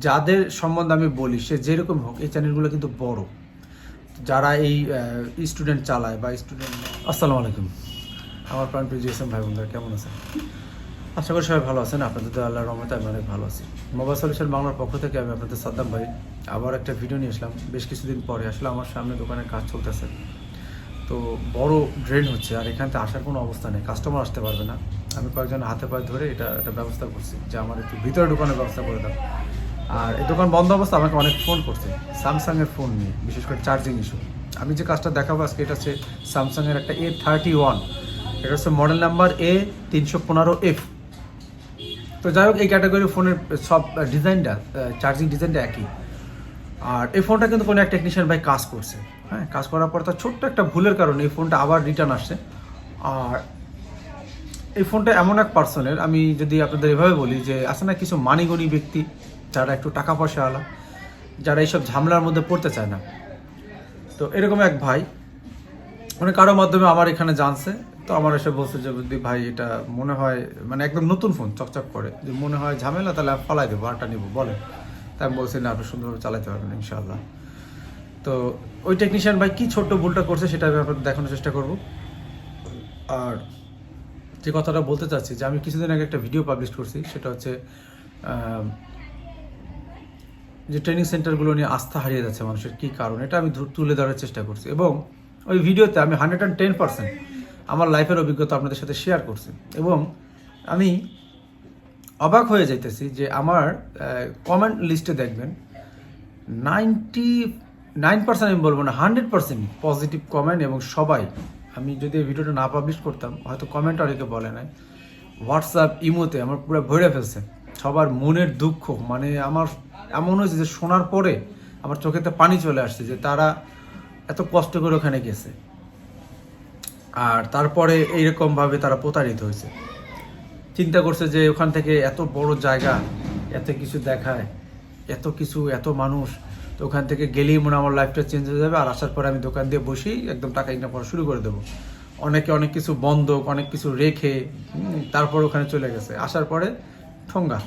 যাদের সম্বন্ধে আমি বলি সে যেরকম হোক এই চ্যানেলগুলো কিন্তু বড়, যারা এই স্টুডেন্ট চালায় বা স্টুডেন্ট। আসসালামু আলাইকুম আমার প্রাণপ্রিয় এস.এম ভাই বোনরা, কেমন আছেন? আশা করি সবাই ভালো আছেন। আপনাদের তো আল্লাহর রহমতে আমি অনেক ভালো আছি। মোবাইল সলিউশন বাংলার পক্ষ থেকে আমি আপনাদের সাদ্দাম ভাই আবার একটা ভিডিও নিয়ে আসলাম বেশ কিছুদিন পরে। আসলে আমার সামনে দোকানের কাজ চলতেছে, তো বড় ড্রেন হচ্ছে, আর এখানতে আসার কোনো অবস্থা নেই, কাস্টমার আসতে পারবে না। আমি কয়েকজন হাতে পায়ে ধরে এটা একটা ব্যবস্থা করছি যে আমার একটু ভিতরে দোকানের ব্যবস্থা করে দাও। আর এই দোকান বন্ধ অবস্থা আমাকে অনেক ফোন করছে স্যামসাংয়ের ফোন নিয়ে, বিশেষ করে চার্জিং ইস্যু। আমি যে কাজটা দেখাবো আজকে, এটা হচ্ছে স্যামসাংয়ের একটা A31, এটা হচ্ছে মডেল নাম্বার A315F। তো যাই হোক, এই ক্যাটাগরি ফোনের সব ডিজাইনটা, চার্জিং ডিজাইনটা একই। আর এই ফোনটা কিন্তু কোনো এক টেকনিশিয়ান ভাই কাজ করছে, হ্যাঁ, কাজ করার পর তার ছোট্ট একটা ভুলের কারণে এই ফোনটা আবার রিটার্ন আসছে। আর এই ফোনটা এমন এক পার্সনের, আমি যদি আপনাদের এভাবে বলি যে আছে না কিছু মানিগণী ব্যক্তি যারা একটু টাকা পয়সাওয়ালা, যারা এইসব ঝামেলার মধ্যে পড়তে চায় না, তো এরকম এক ভাই মানে কারোর মাধ্যমে আমার এখানে জানছে। তো আমার এসে বলছে যে বুদ্ধি ভাই, এটা মনে হয় মানে একদম নতুন ফোন, চকচক করে, যে মনে হয় ঝামেলা, তাহলে আমি ফালাই দেবো, আরটা নিবো বলেন। তাই আমি বলছি না, আপনি সুন্দরভাবে চালাতে পারবেন ইনশাআল্লাহ। তো ওই টেকনিশিয়ান ভাই কী ছোট্ট ভুলটা করছে সেটা আমি আপনাদের দেখানোর চেষ্টা করব। আর যে কথাটা বলতে চাচ্ছি, যে আমি কিছুদিন আগে একটা ভিডিও পাবলিশ করছি, সেটা হচ্ছে যে ট্রেনিং সেন্টারগুলো নিয়ে আস্থা হারিয়ে যাচ্ছে মানুষের, কী কারণ, এটা আমি তুলে ধরার চেষ্টা করছি। এবং ওই ভিডিওতে আমি 110% আমার লাইফের অভিজ্ঞতা আপনাদের সাথে শেয়ার করছি। এবং আমি অবাক হয়ে যাইতেছি যে আমার কমেন্ট লিস্টে দেখবেন 99%, আমি বলবো না 100% পজিটিভ কমেন্ট। এবং সবাই, আমি যদি এই ভিডিওটা না পাবলিশ করতাম হয়তো কমেন্ট অনেকে বলে নাই, হোয়াটসঅ্যাপ ইমোতে আমার পুরো ভরে ফেলছে সবার মনের দুঃখ। মানে আমার এমন হয়েছে যে শোনার পরে আমার চোখেতে পানি চলে আসছে, যে তারা এত কষ্ট করে ওখানে গেছে আর তারপরে এইরকমভাবে তারা প্রতারিত হয়েছে। চিন্তা করছে যে ওখান থেকে এত বড় জায়গা, এত কিছু দেখায়, এত কিছু, এত মানুষ, তো ওখান থেকে গেলেই মনে আমার লাইফটা চেঞ্জ হয়ে যাবে। আর আসার পরে আমি দোকান দিয়ে বসেই একদম টাকা ইনকাম করা শুরু করে দেবো। অনেকে অনেক কিছু বন্ধক, অনেক কিছু রেখে তারপর ওখানে চলে গেছে, আসার পরে ঠোঙ্গা।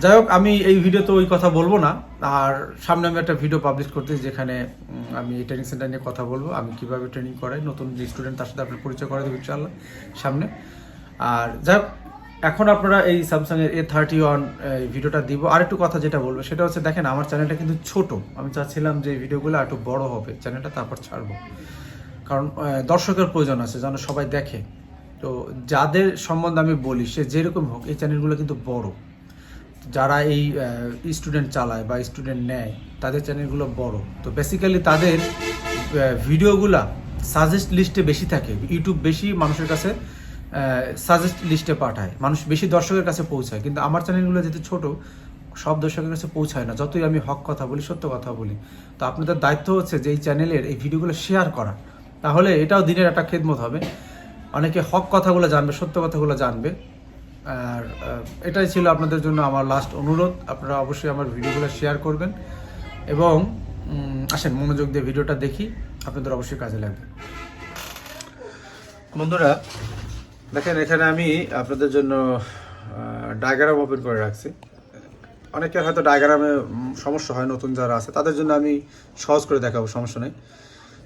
যাই হোক, আমি এই ভিডিওতে ওই কথা বলবো না। আর সামনে আমি একটা ভিডিও পাবলিশ করতে, যেখানে আমি এই ট্রেনিং সেন্টার নিয়ে কথা বলবো, আমি কীভাবে ট্রেনিং করাই, নতুন যে স্টুডেন্ট তার সাথে আপনার পরিচয় করে দেবো ইনশাআল্লাহ সামনে। আর যাই হোক, এখন আপনারা এই স্যামসাংয়ের A31 ভিডিওটা দিব। আরেকটু কথা যেটা বলবো সেটা হচ্ছে, দেখেন আমার চ্যানেলটা কিন্তু ছোট, আমি চাচ্ছিলাম যে এই ভিডিওগুলো একটু বড় হবে চ্যানেলটা, তারপর ছাড়বো, কারণ দর্শকের প্রয়োজন আছে যেন সবাই দেখে। তো যাদের সম্বন্ধে আমি বলি সে যেরকম হোক এই চ্যানেলগুলো কিন্তু বড়, যারা এই স্টুডেন্ট চালায় বা স্টুডেন্ট নেয় তাদের চ্যানেলগুলো বড়। তো বেসিক্যালি তাদের ভিডিওগুলা সাজেস্ট লিস্টে বেশি থাকে, ইউটিউব বেশি মানুষের কাছে সাজেস্ট লিস্টে পাঠায়, মানুষ বেশি দর্শকের কাছে পৌঁছায়। কিন্তু আমার চ্যানেলগুলো যেহেতু ছোট, সব দর্শকের কাছে পৌঁছায় না, যতই আমি হক কথা বলি, সত্য কথা বলি। তো আপনাদের দায়িত্ব হচ্ছে যে এই চ্যানেলের এই ভিডিওগুলো শেয়ার করা, তাহলে এটাও দিনের একটা খেদমত হবে, অনেকে হক কথাগুলো জানবে, সত্য কথাগুলো জানবে। আর এটাই ছিল আপনাদের জন্য আমার লাস্ট অনুরোধ, আপনারা অবশ্যই আমার ভিডিওগুলো শেয়ার করবেন। এবং আসেন মনোযোগ দিয়ে ভিডিওটা দেখি, আপনাদের অবশ্যই কাজে লাগবে। বন্ধুরা দেখেন, এখানে আমি আপনাদের জন্য ডায়াগ্রাম ওপেন করে রাখছি। অনেকের হয়তো ডায়াগ্রামে সমস্যা হয়, নতুন যারা আছে তাদের জন্য আমি সহজ করে দেখাবো, সমস্যা নেই।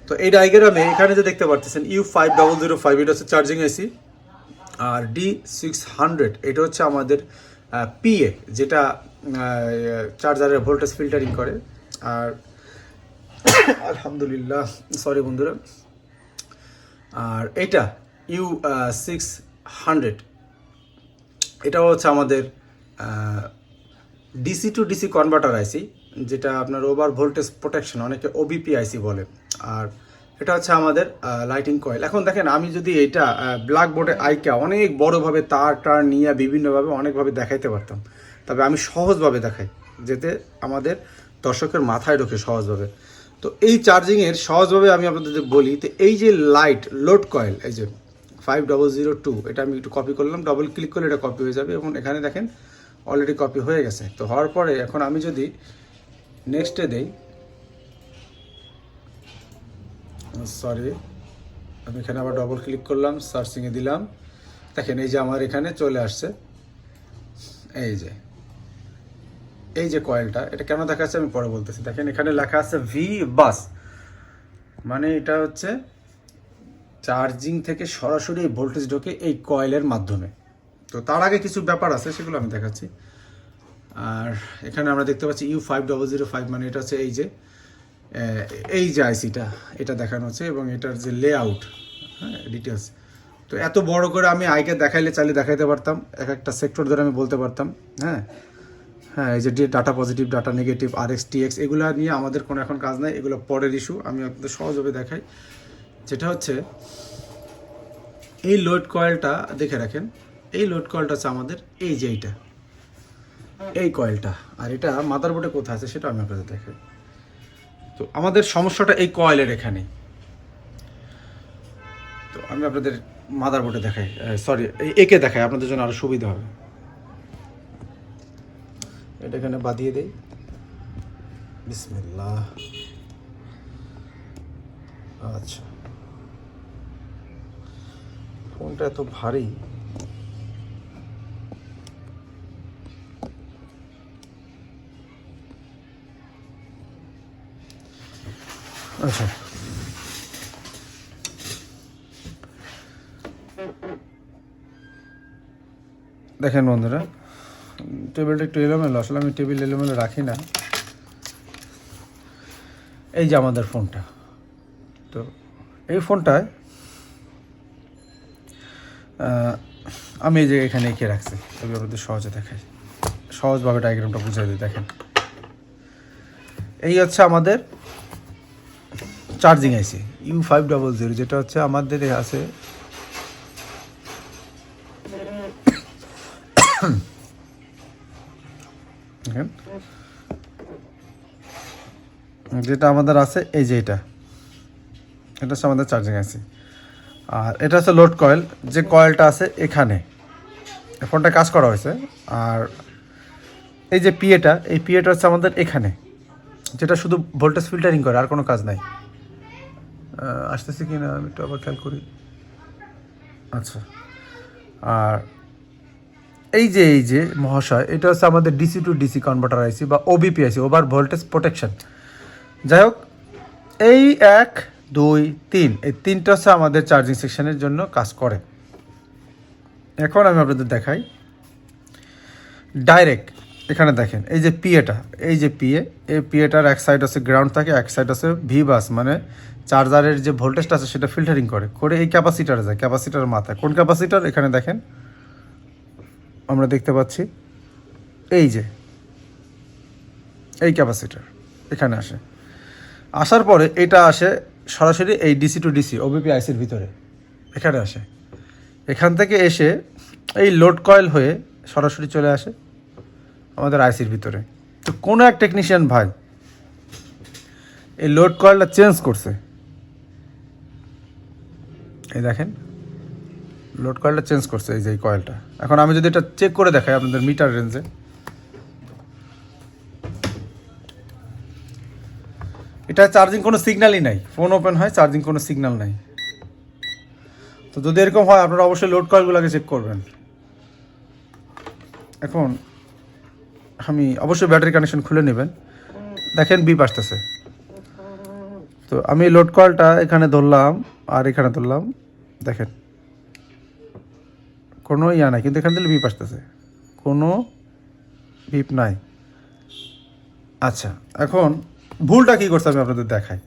তো এই ডায়াগ্রামে এখানে যে দেখতে পাচ্ছেন U5005, এটা হচ্ছে চার্জিং এসি। আর D600 এটা হচ্ছে আমাদের PA, যেটা চার্জারের ভোল্টেজ ফিল্টারিং করে। আর আলহামদুলিল্লাহ, সরি বন্ধুরা। আর এটা U600 এটা হচ্ছে আমাদের DC টু DC কনভার্টার আইসি, যেটা আপনার ওভার ভোল্টেজ প্রোটেকশন, অনেকে OBP আইসি বলে। আর এটা হচ্ছে আমাদের লাইটিং কয়েল। এখন দেখেন, আমি যদি এটা ব্ল্যাক বোর্ডে আইকা অনেক বড়োভাবে তার নিয়ে বিভিন্নভাবে অনেকভাবে দেখাইতে পারতাম, তবে আমি সহজভাবে দেখাই যাতে আমাদের দর্শকের মাথায় ঢোকে সহজভাবে। তো এই চার্জিংয়ের সহজভাবে আমি আপনাদের বলি, তো এই যে লাইট লোড কয়েল, এই যে 5002, এটা আমি একটু কপি করলাম, ডবল ক্লিক করলে এটা কপি হয়ে যাবে। এবং এখানে দেখেন অলরেডি কপি হয়ে গেছে। তো হওয়ার পরে এখন আমি যদি নেক্সটে দেই, সরি, আমি এখানে আবার ডবল ক্লিক করলাম, সার্চিংয়ে দিলাম, দেখেন এই যে আমার এখানে চলে আসছে, এই যে এই যে কয়েলটা, এটা কেন দেখাচ্ছে আমি পরে বলতেছি। দেখেন এখানে লেখা আছে ভি বাস, মানে এটা হচ্ছে চার্জিং থেকে সরাসরি ভোল্টেজ ঢোকে এই কয়েলের মাধ্যমে। তো তার আগে কিছু ব্যাপার আছে, সেগুলো আমি দেখাচ্ছি। আর এখানে আমরা দেখতে পাচ্ছি U5005, মানে এটা হচ্ছে এই যে আইসিটা, এটা দেখানো হচ্ছে, এবং এটার যে লেআউট, হ্যাঁ, ডিটেলস। তো এত বড় করে আমি আইকে দেখাইলে চালিয়ে দেখাইতে পারতাম, এক একটা সেক্টর ধরে আমি বলতে পারতাম। হ্যাঁ হ্যাঁ, এই যে data positive, data negative, RX TX, এগুলো নিয়ে আমাদের কোনো এখন কাজ নাই, এগুলো পরের ইস্যু। আমি আপনাদের সহজভাবে দেখাই, যেটা হচ্ছে এই লোড কয়েলটা দেখে রাখেন। এই লোড কয়েলটা হচ্ছে আমাদের এই যে এই কয়েলটা, আর এটা মাদারবোর্ডে কোথায় আছে সেটা আমি আপনাদের দেখাই। তো আমাদের সমস্যাটা এই কয়েলের এখানে। তো আমি আপনাদের মাদারবোর্ডে দেখাই, সরি একে দেখাই, আপনাদের জন্য আরো সুবিধা হবে। এটা এখানে বাঁধিয়ে দেই, বিসমিল্লাহ। আচ্ছা, ফোনটা এত ভারী, আচ্ছা দেখেন বন্ধুরা, টেবিলটা একটু এলোমেলো, আসলে আমি টেবিল এলোমেলো রাখি না। এই যে আমাদের ফোনটা, তো এই ফোনটায় আমি এই যে এখানে এঁকে রাখছি, তবে আপনাদের সহজে দেখাই, সহজভাবে ডায়াগ্রামটা বুঝিয়ে দিই। দেখেন এই হচ্ছে আমাদের চার্জিং আইসি U500, যেটা হচ্ছে আমাদের আছে যেটা আমাদের আছে এই যে এটা হচ্ছে আমাদের চার্জিং আইসি। আর এটা হচ্ছে লোড কয়েল, যে কয়েলটা আছে এখানে, ফোনটা কাজ করা হয়েছে। আর এই যে পিএটা, এই পিএটা হচ্ছে আমাদের এখানে, যেটা শুধু ভোল্টেজ ফিল্টারিং করে, আর কোনো কাজ নাই। আসতেছে কি না আমি একটু আবার খেয়াল করি। আচ্ছা, আর এই যে মহাশয়, এটা হচ্ছে আমাদের ডিসি টু ডিসি কনভার্টার আইসি বা ওবিপি আইসি, ওভার ভোল্টেজ প্রোটেকশন। যাই হোক, এই 1 2 3 এই তিনটা হচ্ছে আমাদের চার্জিং সেকশনের জন্য কাজ করে। এখন আমি আপনাদের দেখাই ডাইরেক্ট। এখানে দেখেন এই যে পিএটা, এই যে পিএ, এই পিএটার এক সাইড আছে গ্রাউন্ড থাকে, এক সাইড আছে ভি বাস, মানে চার্জারের যে ভোল্টেজটা আছে সেটা ফিল্টারিং করে এই ক্যাপাসিটারে যায়, ক্যাপাসিটার মাথায়। কোন ক্যাপাসিটার? এখানে দেখেন আমরা দেখতে পাচ্ছি এই যে এই ক্যাপাসিটার এখানে আসে। আসার পরে এটা আসে সরাসরি এই ডিসি টু ডিসি ওবিপি আইসির ভিতরে, এখানে আসে। এখান থেকে এসে এই লোড কয়েল হয়ে সরাসরি চলে আসে আমাদের আইসির ভিতরে। তো কোনো এক টেকনিশিয়ান ভাই এই লোড কয়েলটা চেঞ্জ করছে, এই দেখেন লোড কয়েলটা চেঞ্জ করছে, এই যে এই কয়েলটা। এখন আমি যদি এটা চেক করে দেখাই আপনাদের মিটার রেঞ্জে, এটা চার্জিং কোনো সিগন্যালই নাই, ফোন ওপেন হয় চার্জিং কোনো সিগন্যাল নাই। তো যদি এরকম হয় আপনারা অবশ্যই লোড কয়েলগুলোকে চেক করবেন। এখন আমি অবশ্যই ব্যাটারি কানেকশন খুলে নেবেন, দেখেন বিপ আসতেছে। তো আমি লোড কয়েলটা এখানে ধরলাম আর এখানে ধরলাম, দেখেন কোনো ইয়া নাই, কিন্তু এখান থেকে বিপ আসতেছে, কোনো বিপ নাই। আচ্ছা, এখন ভুলটা কী করছে আমি আপনাদের দেখাই।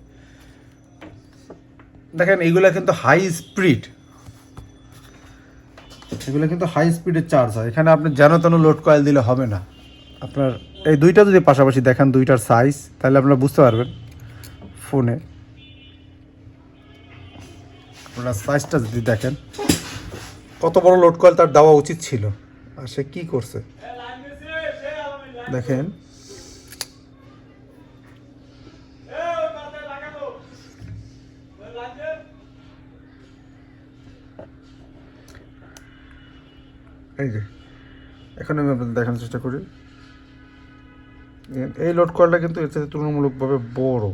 দেখেন এইগুলো কিন্তু হাই স্পিড, এগুলো কিন্তু হাই স্পিডের চার্জ হয়। এখানে আপনি যেন তেন লোড কয়েল দিলে হবে না। আপনার এই দুইটা যদি পাশাপাশি দেখেন, দুইটার সাইজ, তাহলে আপনারা বুঝতে পারবেন ফোনে। আপনারা সাইজটা যদি দেখেন কত বড় লোড কয়েল তার দেওয়া উচিত ছিল, আর সে কী করছে দেখেন। এই যে এখন আমি আপনাদের দেখানোর চেষ্টা করি, এই লোড কয়েলটা কিন্তু এর সাথে তুলনামূলকভাবে বড়।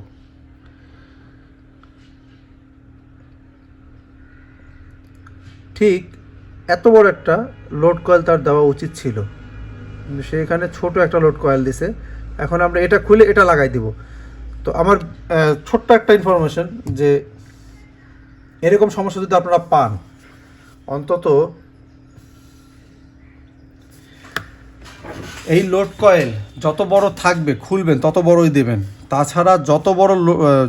ঠিক এত বড় একটা লোড কয়েল তার দেওয়া উচিত ছিল, কিন্তু সে এখানে ছোট একটা লোড কয়েল দিছে, এখন আমরা এটা খুলে এটা লাগাই দিব। তো আমার ছোট্ট একটা ইনফরমেশন যে এরকম সমস্যা যদি আপনারা পান, অন্তত এই লোড কয়েল যত বড় থাকবে খুলবেন তত বড়ই দেবেন। তাছাড়া যত বড়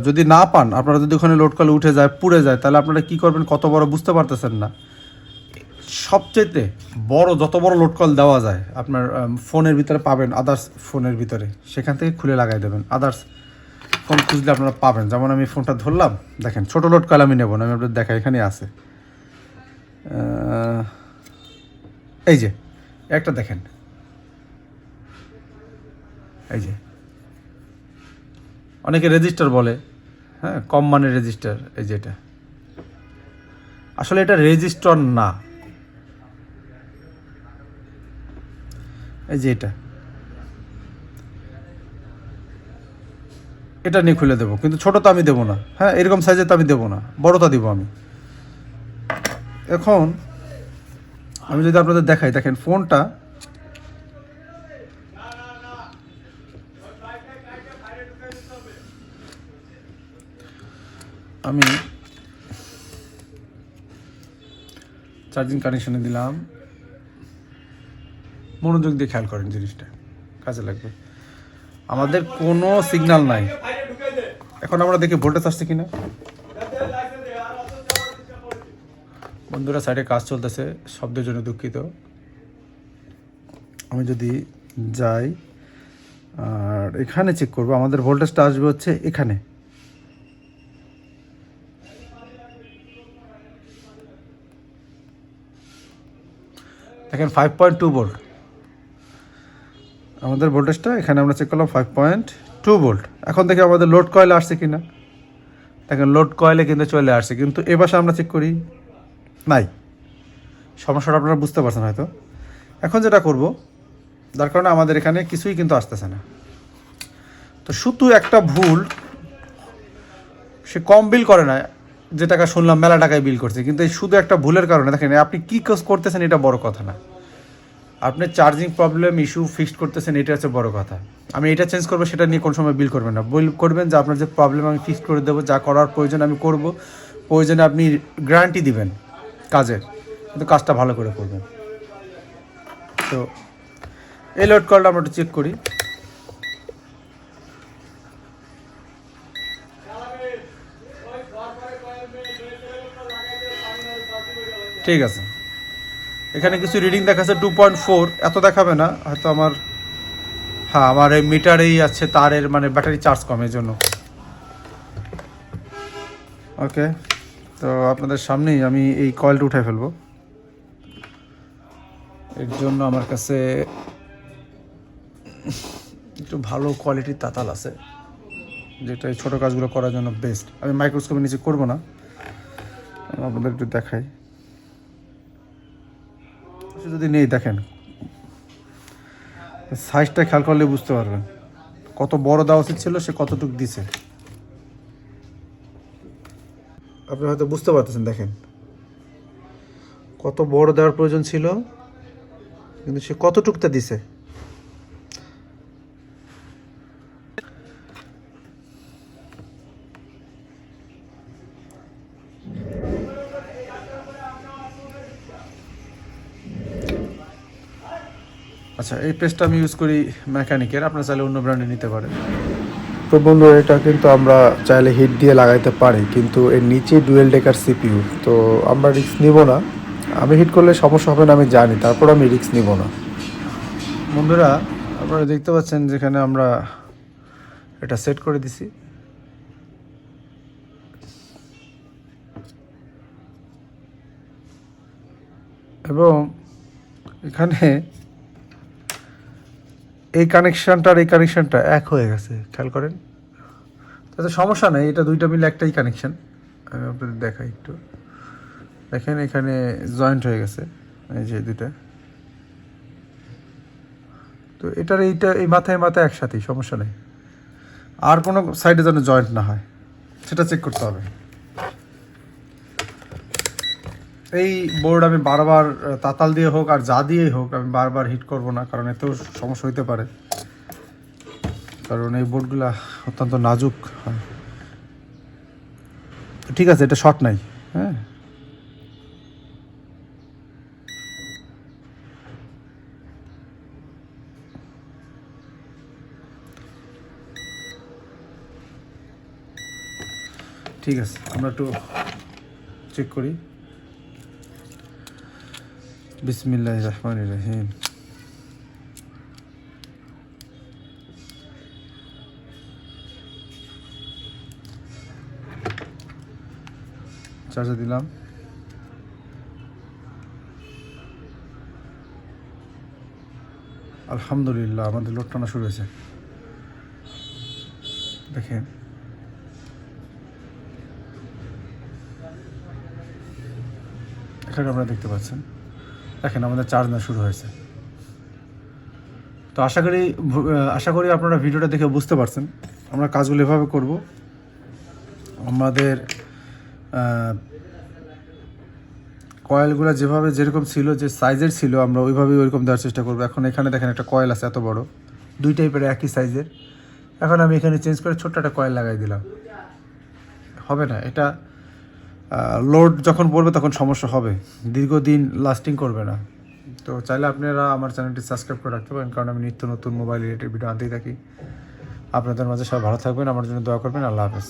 যদি না পান, আপনারা যদি ওখানে লোড কয়েল উঠে যায়, পুড়ে যায়, তাহলে আপনারা কী করবেন কত বড় বুঝতে পারতেছেন না। সবচেয়ে বড় যত বড় লোড কয়েল দেওয়া যায় আপনার ফোনের ভিতরে পাবেন, আদার্স ফোনের ভিতরে, সেখান থেকে খুলে লাগাই দেবেন। আদার্স ফোন খুঁজলে আপনারা পাবেন। যেমন আমি ফোনটা ধরলাম, দেখেন ছোটো লোড কয়েল আমি নেব না, আমি আপনাদের দেখাই, এখানে আছে এই যে একটা দেখেন, এই যে অনেকে রেজিস্টার বলে, হ্যাঁ কম মানের রেজিস্টার, এই যে এটা আসলে এটা রেজিস্টার না, এই যে এটা নিয়ে খুলে দেবো, কিন্তু ছোটো তো আমি দেবো না, হ্যাঁ এরকম সাইজে তো আমি দেবো না, বড়টা দিব আমি। এখন আমি যদি আপনাদের দেখাই, দেখেন ফোনটা আমি চার্জিং কানেকশনে দিলাম, মনোযোগ দিয়ে খেয়াল করেন, জিনিসটা কাজে লাগবে। আমাদের কোনো সিগন্যাল নাই, এখন আমরা দেখি ভোল্টেজ আসছে কিনা। বন্ধুরা সাইডে কাজ চলতেছে, শব্দের জন্য দুঃখিত। আমি যদি যাই আর এখানে চেক করবো, আমাদের ভোল্টেজটা আসবে হচ্ছে এখানে, দেখেন 5.2 ভোল্ট আমাদের ভোল্টেজটা, এখানে আমরা চেক করলাম 5.2 ভোল্ট। এখন দেখি আমাদের লোড কয়েল আসছে কিনা, দেখেন লোড কয়েলে কিন্তু চলে আসছে, কিন্তু এ পাশে আমরা চেক করি নাই। সমস্যাটা আপনারা বুঝতে পারছেন হয়তো। এখন যেটা করব, যার কারণে আমাদের এখানে কিছুই কিন্তু আসতেছে না, তো শুধু একটা ভুল, সে কম বিল করে না, যে টাকা শুনলাম মেলা টাকায় বিল করছে, কিন্তু এই শুধু একটা ভুলের কারণে, দেখেন আপনি কী কাজ করতেছেন এটা বড় কথা না, আপনি চার্জিং প্রবলেম ইস্যু ফিক্সড করতেছেন, এটা হচ্ছে বড় কথা। আমি এটা চেঞ্জ করবো সেটা নিয়ে কোনো সময় বিল করবেন না, বিল করবেন যে আপনার যে প্রবলেম আমি ফিক্স করে দেবো, যা করার প্রয়োজন আমি করব, প্রয়োজনে আপনি গ্যারান্টি দিবেন কাজের, কিন্তু কাজটা ভালো করে করবেন। তো এই লোড কলটা আমরা একটু চেক করি। ঠিক আছে, এখানে কিছু রিডিং দেখাচ্ছে 2.4, এত দেখাবে না হয়তো আমার, হ্যাঁ আমার এই মিটারেই আছে তারের, মানে ব্যাটারি চার্জ কম, এর জন্য। ওকে, তো আপনাদের সামনেই আমি এই কয়েলটা উঠে ফেলবো। এর জন্য আমার কাছে একটু ভালো কোয়ালিটির তাতাল আছে, যেটা এই ছোটো কাজগুলো করার জন্য বেস্ট। আমি মাইক্রোস্কোপের নিচে করবো না, আপনাদের একটু দেখাই। যদি নেই, দেখেন সাইজটা খেয়াল করলে বুঝতে পারবেন কত বড় দেওয়া উচিত ছিল, সে কতটুকু দিছে, আপনি হয়তো বুঝতে পারতেছেন। দেখেন কত বড় দেওয়ার প্রয়োজন ছিল, কিন্তু সে কতটুকটা দিছে। আচ্ছা, এই পেস্টটা আমি ইউজ করি মেকানিকের, আপনারা চাইলে অন্য ব্র্যান্ডে নিতে পারেন। তো বন্ধু, এটা কিন্তু আমরা চাইলে হিট দিয়ে লাগাইতে পারি, কিন্তু এর নিচে ডুয়েল ডেকার সিপিইউ, তো আমরা রিস্ক নিব না। আমি হিট করলে সমস্যা হবে না আমি জানি, তারপর আমি রিস্ক নিব না। বন্ধুরা আপনারা দেখতে পাচ্ছেন যেখানে আমরা এটা সেট করে দিছি, এবং এখানে এই কানেকশানটা আর এই কানেকশানটা এক হয়ে গেছে, খেয়াল করেন। তাতে সমস্যা নেই, এটা দুইটা মিলে একটাই কানেকশান। আমি আপনাদের দেখাই একটু, দেখেন এখানে জয়েন্ট হয়ে গেছে, এই যে দুইটা, তো এটার এই মাথায় একসাথেই, সমস্যা নেই। আর কোনো সাইডে যেন জয়েন্ট না হয় সেটা চেক করতে হবে। এই বোর্ড আমি বারবার তাতাল দিয়ে হোক আর যা দিয়েই হোক আমি বারবার হিট করব না, কারণ এতেও সমস্যা হইতে পারে। কারণ এই বোর্ডগুলা অত্যন্ত নাজুক হয়। ঠিক আছে, এটা শর্ট নাই। হ্যাঁ, ঠিক আছে, আমরা একটু চেক করি। বিসমিল্লাহির রহমানির রহিম। চার্জে দিলাম। আলহামদুলিল্লাহ, আমাদের লোড টানা শুরু হয়েছে। দেখেন, এখানে আপনারা দেখতে পাচ্ছেন, দেখেন আমাদের চার্জ না শুরু হয়েছে। তো আশা করি আপনারা ভিডিওটা দেখে বুঝতে পারছেন আমরা কাজগুলো এভাবে করব। আমাদের কয়েলগুলো যেভাবে যেরকম ছিল, যে সাইজের ছিল, আমরা ওইরকম দেওয়ার চেষ্টা করবো। এখন এখানে দেখেন একটা কয়েল আছে এত বড়, দুই টাইপের একই সাইজের। এখন আমি এখানে চেঞ্জ করে ছোট্ট একটা কয়েল লাগাই দিলাম। হবে না, এটা লোড যখন পড়বে তখন সমস্যা হবে, দীর্ঘদিন লাস্টিং করবে না। তো চাইলে আপনারা আমার চ্যানেলটি সাবস্ক্রাইব করে রাখতে পারেন, কারণ আমি নিত্য নতুন মোবাইল রিলেটেড ভিডিও আনতেই থাকি। আপনাদের মাঝে সবাই ভালো থাকবেন, আমার জন্য দোয়া করবেন। আল্লাহ হাফেজ।